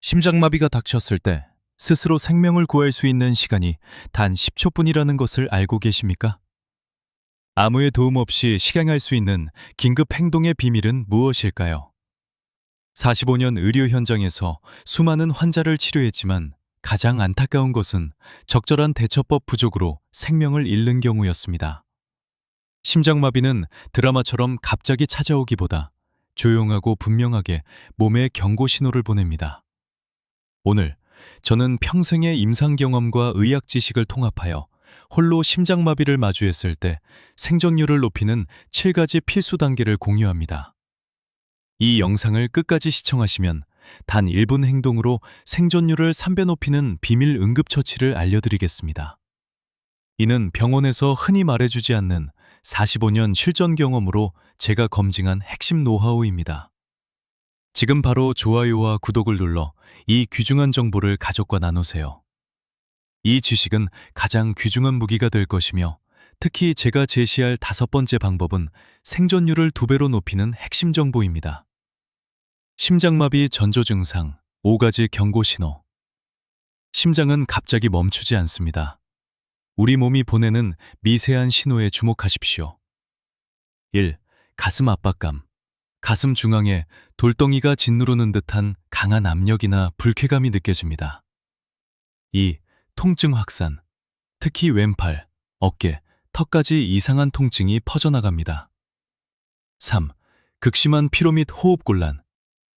심장마비가 닥쳤을 때 스스로 생명을 구할 수 있는 시간이 단 10초뿐이라는 것을 알고 계십니까? 아무의 도움 없이 실행할 수 있는 긴급 행동의 비밀은 무엇일까요? 45년 의료 현장에서 수많은 환자를 치료했지만 가장 안타까운 것은 적절한 대처법 부족으로 생명을 잃는 경우였습니다. 심장마비는 드라마처럼 갑자기 찾아오기보다 조용하고 분명하게 몸에 경고 신호를 보냅니다. 오늘 저는 평생의 임상 경험과 의학 지식을 통합하여 홀로 심장마비를 마주했을 때 생존율을 높이는 7가지 필수 단계를 공유합니다. 이 영상을 끝까지 시청하시면 단 1분 행동으로 생존율을 3배 높이는 비밀 응급처치를 알려드리겠습니다. 이는 병원에서 흔히 말해주지 않는 45년 실전 경험으로 제가 검증한 핵심 노하우입니다. 지금 바로 좋아요와 구독을 눌러 이 귀중한 정보를 가족과 나누세요. 이 지식은 가장 귀중한 무기가 될 것이며 특히 제가 제시할 5번째 방법은 생존율을 2배로 높이는 핵심 정보입니다. 심장마비 전조 증상 5가지 경고 신호. 심장은 갑자기 멈추지 않습니다. 우리 몸이 보내는 미세한 신호에 주목하십시오. 1. 가슴 압박감. 가슴 중앙에 돌덩이가 짓누르는 듯한 강한 압력이나 불쾌감이 느껴집니다. 2. 통증 확산. 특히 왼팔, 어깨, 턱까지 이상한 통증이 퍼져나갑니다. 3. 극심한 피로 및 호흡곤란.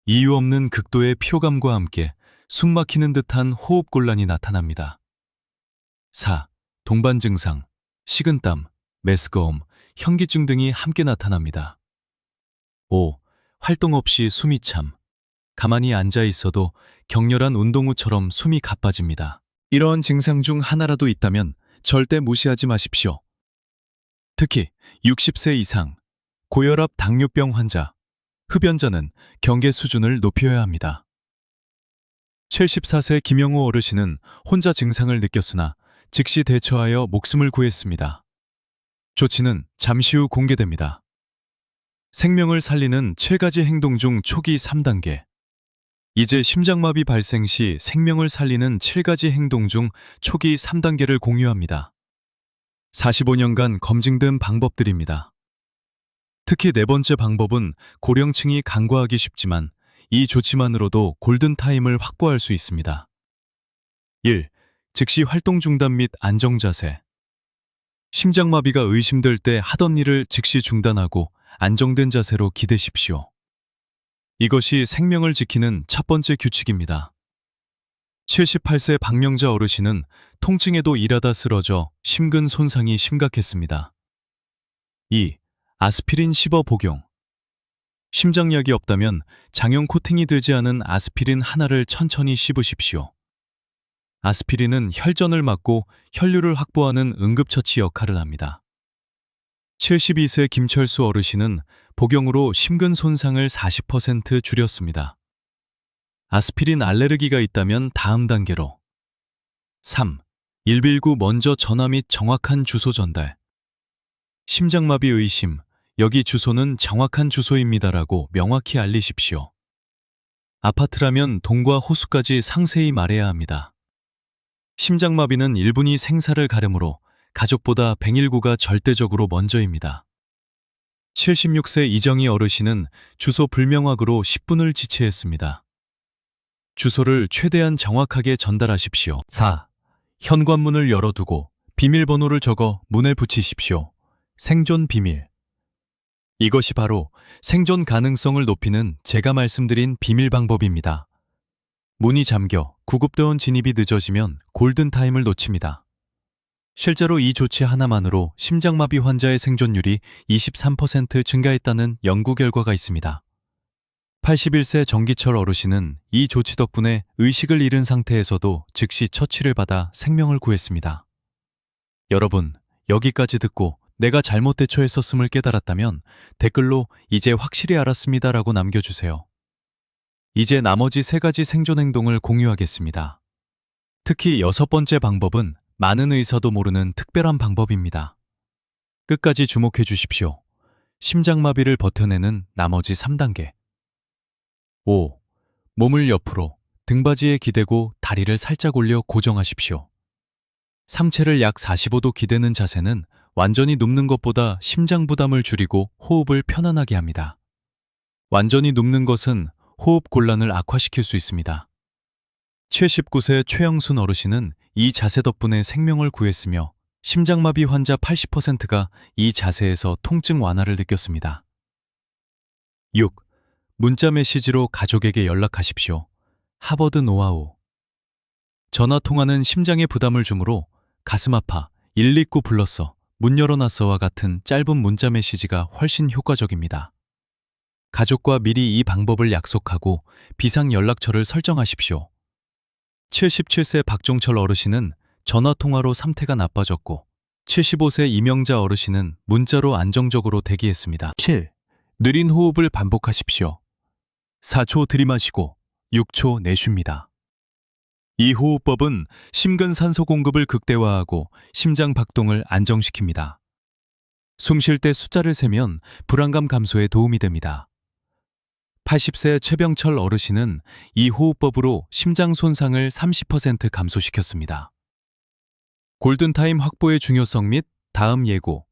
이유 없는 극도의 피로감과 함께 숨 막히는 듯한 호흡곤란이 나타납니다. 4. 동반 증상. 식은땀, 메스꺼움, 현기증 등이 함께 나타납니다. 5. 활동 없이 숨이 참. 가만히 앉아 있어도 격렬한 운동 후처럼 숨이 가빠집니다. 이러한 증상 중 하나라도 있다면 절대 무시하지 마십시오. 특히 60세 이상, 고혈압 당뇨병 환자, 흡연자는 경계 수준을 높여야 합니다. 74세 김영호 어르신은 혼자 증상을 느꼈으나 즉시 대처하여 목숨을 구했습니다. 조치는 잠시 후 공개됩니다. 생명을 살리는 7가지 행동 중 초기 3단계. 이제 심장마비 발생 시 생명을 살리는 7가지 행동 중 초기 3단계를 공유합니다. 45년간 검증된 방법들입니다. 특히 4번째 방법은 고령층이 간과하기 쉽지만 이 조치만으로도 골든타임을 확보할 수 있습니다. 1. 즉시 활동 중단 및 안정자세. 심장마비가 의심될 때 하던 일을 즉시 중단하고 안정된 자세로 기대십시오. 이것이 생명을 지키는 첫 번째 규칙입니다. 78세 박명자 어르신은 통증에도 일하다 쓰러져 심근 손상이 심각했습니다. 2. 아스피린 씹어 복용. 심장약이 없다면 장염 코팅이 되지 않은 아스피린 하나를 천천히 씹으십시오. 아스피린은 혈전을 막고 혈류를 확보하는 응급처치 역할을 합니다. 72세 김철수 어르신은 복용으로 심근 손상을 40% 줄였습니다. 아스피린 알레르기가 있다면 다음 단계로. 3. 119 먼저 전화 및 정확한 주소 전달. 심장마비 의심, 여기 주소는 정확한 주소입니다라고 명확히 알리십시오. 아파트라면 동과 호수까지 상세히 말해야 합니다. 심장마비는 1분이 생사를 가르므로 가족보다 119가 절대적으로 먼저입니다. 76세 이정희 어르신은 주소 불명확으로 10분을 지체했습니다. 주소를 최대한 정확하게 전달하십시오. 4. 현관문을 열어두고 비밀번호를 적어 문에 붙이십시오. 생존 비밀. 이것이 바로 생존 가능성을 높이는 제가 말씀드린 비밀 방법입니다. 문이 잠겨 구급대원 진입이 늦어지면 골든타임을 놓칩니다. 실제로 이 조치 하나만으로 심장마비 환자의 생존율이 23% 증가했다는 연구 결과가 있습니다. 81세 정기철 어르신은 이 조치 덕분에 의식을 잃은 상태에서도 즉시 처치를 받아 생명을 구했습니다. 여러분, 여기까지 듣고 내가 잘못 대처했었음을 깨달았다면 댓글로 이제 확실히 알았습니다라고 남겨주세요. 이제 나머지 3가지 생존 행동을 공유하겠습니다. 특히 6번째 방법은 많은 의사도 모르는 특별한 방법입니다. 끝까지 주목해 주십시오. 심장마비를 버텨내는 나머지 3단계. 5. 몸을 옆으로 등받이에 기대고 다리를 살짝 올려 고정하십시오. 상체를 약 45도 기대는 자세는 완전히 눕는 것보다 심장 부담을 줄이고 호흡을 편안하게 합니다. 완전히 눕는 것은 호흡 곤란을 악화시킬 수 있습니다. 79세 최영순 어르신은 이 자세 덕분에 생명을 구했으며 심장마비 환자 80%가 이 자세에서 통증 완화를 느꼈습니다. 6. 문자 메시지로 가족에게 연락하십시오. 하버드 노하우. 전화 통화는 심장에 부담을 주므로 가슴 아파, 129 불렀어, 문 열어놨어와 같은 짧은 문자 메시지가 훨씬 효과적입니다. 가족과 미리 이 방법을 약속하고 비상 연락처를 설정하십시오. 77세 박종철 어르신은 전화통화로 상태가 나빠졌고 75세 이명자 어르신은 문자로 안정적으로 대기했습니다. 7. 느린 호흡을 반복하십시오. 4초 들이마시고 6초 내쉽니다. 이 호흡법은 심근산소 공급을 극대화하고 심장 박동을 안정시킵니다. 숨 쉴 때 숫자를 세면 불안감 감소에 도움이 됩니다. 80세 최병철 어르신은 이 호흡법으로 심장 손상을 30% 감소시켰습니다. 골든타임 확보의 중요성 및 다음 예고.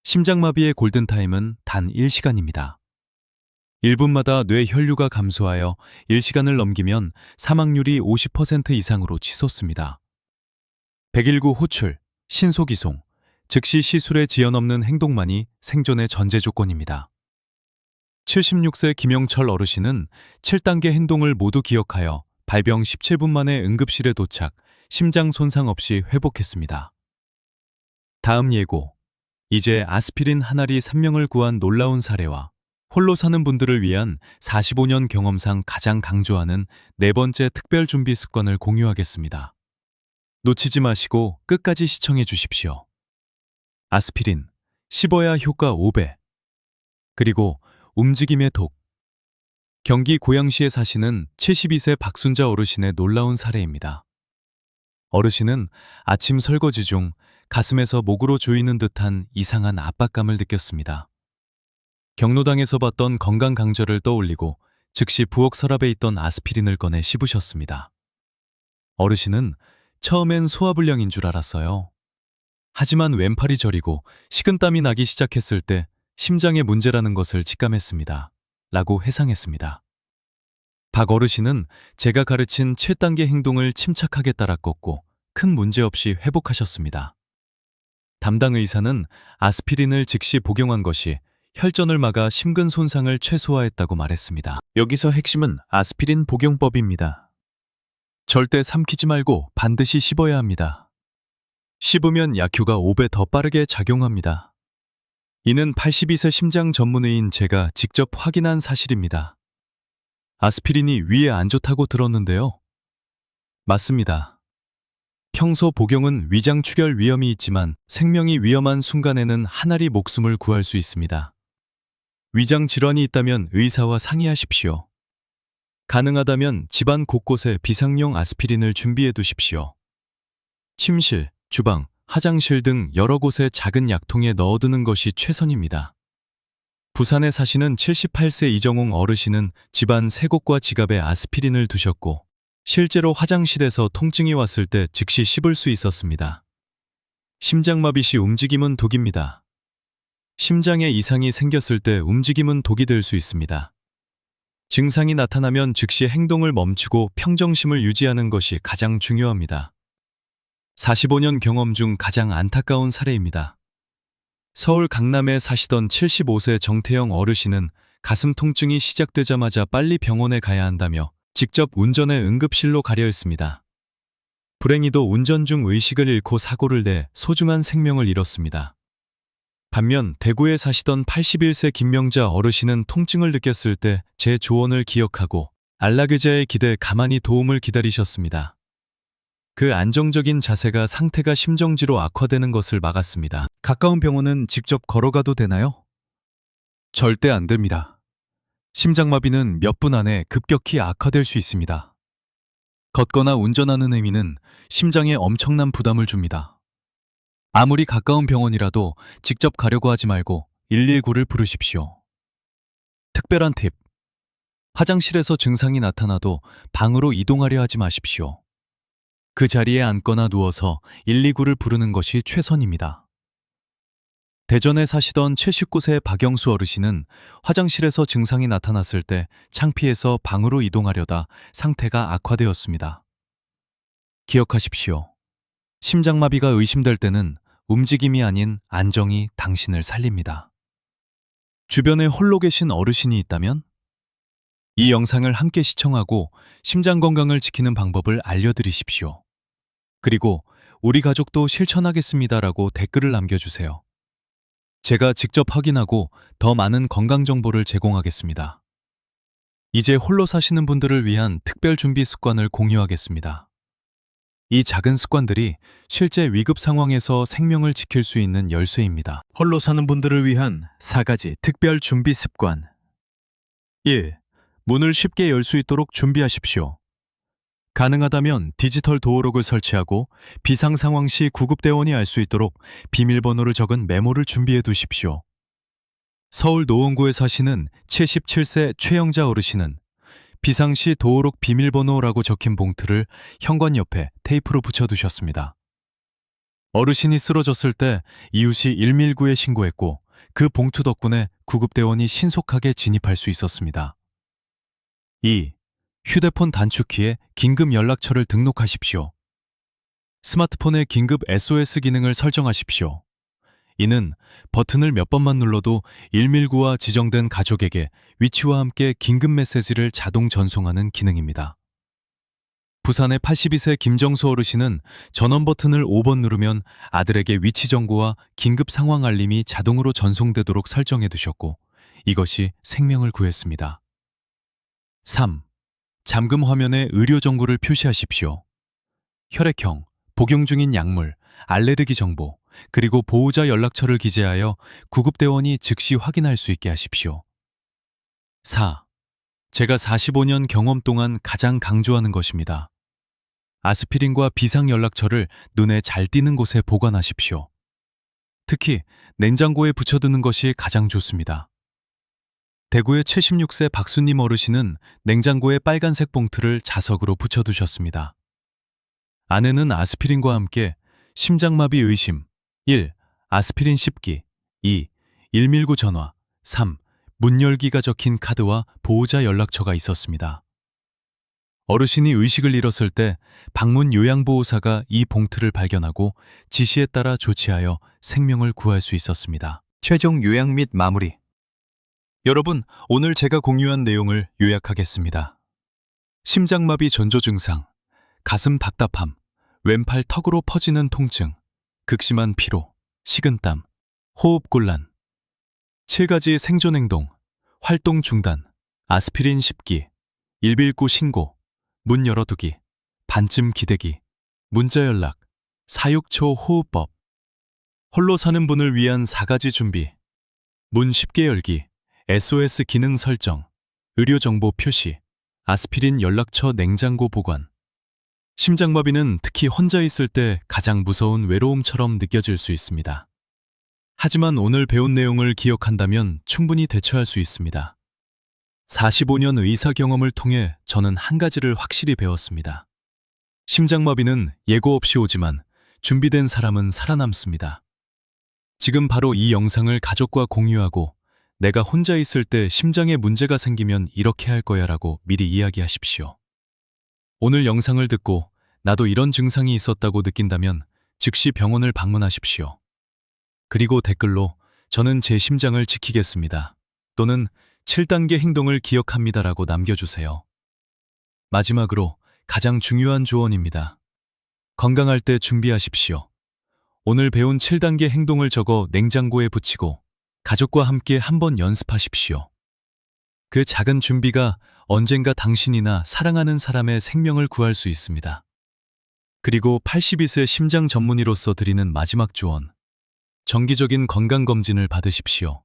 심장마비의 골든타임은 단 1시간입니다. 1분마다 뇌 혈류가 감소하여 1시간을 넘기면 사망률이 50% 이상으로 치솟습니다. 119 호출, 신속이송, 즉시 시술에 지연 없는 행동만이 생존의 전제 조건입니다. 76세 김영철 어르신은 7단계 행동을 모두 기억하여 발병 17분 만에 응급실에 도착, 심장 손상 없이 회복했습니다. 다음 예고. 이제 아스피린 한 알이 3명을 구한 놀라운 사례와 홀로 사는 분들을 위한 45년 경험상 가장 강조하는 네 번째 특별 준비 습관을 공유하겠습니다. 놓치지 마시고 끝까지 시청해 주십시오. 아스피린, 씹어야 효과 5배. 그리고 움직임의 독. 경기 고양시에 사시는 72세 박순자 어르신의 놀라운 사례입니다. 어르신은 아침 설거지 중 가슴에서 목으로 조이는 듯한 이상한 압박감을 느꼈습니다. 경로당에서 봤던 건강 강좌를 떠올리고 즉시 부엌 서랍에 있던 아스피린을 꺼내 씹으셨습니다. 어르신은 처음엔 소화불량인 줄 알았어요. 하지만 왼팔이 저리고 식은땀이 나기 시작했을 때 심장에 문제라는 것을 직감했습니다. 라고 회상했습니다. 박 어르신은 제가 가르친 7단계 행동을 침착하게 따라 걷고 큰 문제 없이 회복하셨습니다. 담당 의사는 아스피린을 즉시 복용한 것이 혈전을 막아 심근 손상을 최소화했다고 말했습니다. 여기서 핵심은 아스피린 복용법입니다. 절대 삼키지 말고 반드시 씹어야 합니다. 씹으면 약효가 5배 더 빠르게 작용합니다. 이는 82세 심장 전문의인 제가 직접 확인한 사실입니다. 아스피린이 위에 안 좋다고 들었는데요. 맞습니다. 평소 복용은 위장 출혈 위험이 있지만 생명이 위험한 순간에는 한 알이 목숨을 구할 수 있습니다. 위장 질환이 있다면 의사와 상의하십시오. 가능하다면 집안 곳곳에 비상용 아스피린을 준비해 두십시오. 침실, 주방, 화장실 등 여러 곳에 작은 약통에 넣어두는 것이 최선입니다. 부산에 사시는 78세 이정홍 어르신은 집안 세 곳과 지갑에 아스피린을 두셨고 실제로 화장실에서 통증이 왔을 때 즉시 씹을 수 있었습니다. 심장마비 시 움직임은 독입니다. 심장에 이상이 생겼을 때 움직임은 독이 될 수 있습니다. 증상이 나타나면 즉시 행동을 멈추고 평정심을 유지하는 것이 가장 중요합니다. 45년 경험 중 가장 안타까운 사례입니다. 서울 강남에 사시던 75세 정태영 어르신은 가슴 통증이 시작되자마자 빨리 병원에 가야 한다며 직접 운전해 응급실로 가려 했습니다. 불행히도 운전 중 의식을 잃고 사고를 내 소중한 생명을 잃었습니다. 반면 대구에 사시던 81세 김명자 어르신은 통증을 느꼈을 때 제 조언을 기억하고 안락의자에 기대 가만히 도움을 기다리셨습니다. 그 안정적인 자세가 상태가 심정지로 악화되는 것을 막았습니다. 가까운 병원은 직접 걸어가도 되나요? 절대 안 됩니다. 심장마비는 몇 분 안에 급격히 악화될 수 있습니다. 걷거나 운전하는 행위는 심장에 엄청난 부담을 줍니다. 아무리 가까운 병원이라도 직접 가려고 하지 말고 119를 부르십시오. 특별한 팁. 화장실에서 증상이 나타나도 방으로 이동하려 하지 마십시오. 그 자리에 앉거나 누워서 119를 부르는 것이 최선입니다. 대전에 사시던 79세 박영수 어르신은 화장실에서 증상이 나타났을 때 창피해서 방으로 이동하려다 상태가 악화되었습니다. 기억하십시오. 심장마비가 의심될 때는 움직임이 아닌 안정이 당신을 살립니다. 주변에 홀로 계신 어르신이 있다면 이 영상을 함께 시청하고 심장 건강을 지키는 방법을 알려드리십시오. 그리고 우리 가족도 실천하겠습니다라고 댓글을 남겨주세요. 제가 직접 확인하고 더 많은 건강 정보를 제공하겠습니다. 이제 홀로 사시는 분들을 위한 특별 준비 습관을 공유하겠습니다. 이 작은 습관들이 실제 위급 상황에서 생명을 지킬 수 있는 열쇠입니다. 홀로 사는 분들을 위한 4가지 특별 준비 습관. 1. 문을 쉽게 열 수 있도록 준비하십시오. 가능하다면 디지털 도어록을 설치하고 비상 상황 시 구급대원이 알 수 있도록 비밀번호를 적은 메모를 준비해 두십시오. 서울 노원구에 사시는 77세 최영자 어르신은 비상시 도어록 비밀번호라고 적힌 봉투를 현관 옆에 테이프로 붙여두셨습니다. 어르신이 쓰러졌을 때 이웃이 119에 신고했고 그 봉투 덕분에 구급대원이 신속하게 진입할 수 있었습니다. 2. 휴대폰 단축키에 긴급 연락처를 등록하십시오. 스마트폰의 긴급 SOS 기능을 설정하십시오. 이는 버튼을 몇 번만 눌러도 119와 지정된 가족에게 위치와 함께 긴급 메시지를 자동 전송하는 기능입니다. 부산의 82세 김정수 어르신은 전원 버튼을 5번 누르면 아들에게 위치 정보와 긴급 상황 알림이 자동으로 전송되도록 설정해 두셨고 이것이 생명을 구했습니다. 3. 잠금 화면에 의료 정보를 표시하십시오. 혈액형, 복용 중인 약물, 알레르기 정보, 그리고 보호자 연락처를 기재하여 구급대원이 즉시 확인할 수 있게 하십시오. 4. 제가 45년 경험 동안 가장 강조하는 것입니다. 아스피린과 비상 연락처를 눈에 잘 띄는 곳에 보관하십시오. 특히 냉장고에 붙여두는 것이 가장 좋습니다. 대구의 76세 박수님 어르신은 냉장고에 빨간색 봉투를 자석으로 붙여두셨습니다. 안에는 아스피린과 함께 심장마비 의심, 1. 아스피린 씹기, 2. 119 전화, 3. 문 열기가 적힌 카드와 보호자 연락처가 있었습니다. 어르신이 의식을 잃었을 때 방문 요양보호사가 이 봉투를 발견하고 지시에 따라 조치하여 생명을 구할 수 있었습니다. 최종 요약 및 마무리. 여러분, 오늘 제가 공유한 내용을 요약하겠습니다. 심장마비 전조 증상, 가슴 답답함, 왼팔 턱으로 퍼지는 통증, 극심한 피로, 식은땀, 호흡곤란. 7가지 생존 행동, 활동 중단, 아스피린 씹기, 119 신고, 문 열어두기, 반쯤 기대기, 문자 연락, 사육초 호흡법. 홀로 사는 분을 위한 4가지 준비, 문 쉽게 열기, SOS 기능 설정, 의료 정보 표시, 아스피린 연락처 냉장고 보관. 심장마비는 특히 혼자 있을 때 가장 무서운 외로움처럼 느껴질 수 있습니다. 하지만 오늘 배운 내용을 기억한다면 충분히 대처할 수 있습니다. 45년 의사 경험을 통해 저는 한 가지를 확실히 배웠습니다. 심장마비는 예고 없이 오지만 준비된 사람은 살아남습니다. 지금 바로 이 영상을 가족과 공유하고 내가 혼자 있을 때 심장에 문제가 생기면 이렇게 할 거야 라고 미리 이야기하십시오. 오늘 영상을 듣고 나도 이런 증상이 있었다고 느낀다면 즉시 병원을 방문하십시오. 그리고 댓글로 저는 제 심장을 지키겠습니다. 또는 7단계 행동을 기억합니다라고 남겨주세요. 마지막으로 가장 중요한 조언입니다. 건강할 때 준비하십시오. 오늘 배운 7단계 행동을 적어 냉장고에 붙이고 가족과 함께 한번 연습하십시오. 그 작은 준비가 언젠가 당신이나 사랑하는 사람의 생명을 구할 수 있습니다. 그리고 82세 심장 전문의로서 드리는 마지막 조언. 정기적인 건강검진을 받으십시오.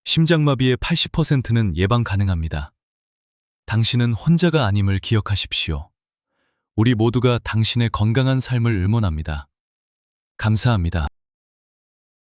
심장마비의 80%는 예방 가능합니다. 당신은 혼자가 아님을 기억하십시오. 우리 모두가 당신의 건강한 삶을 응원합니다. 감사합니다.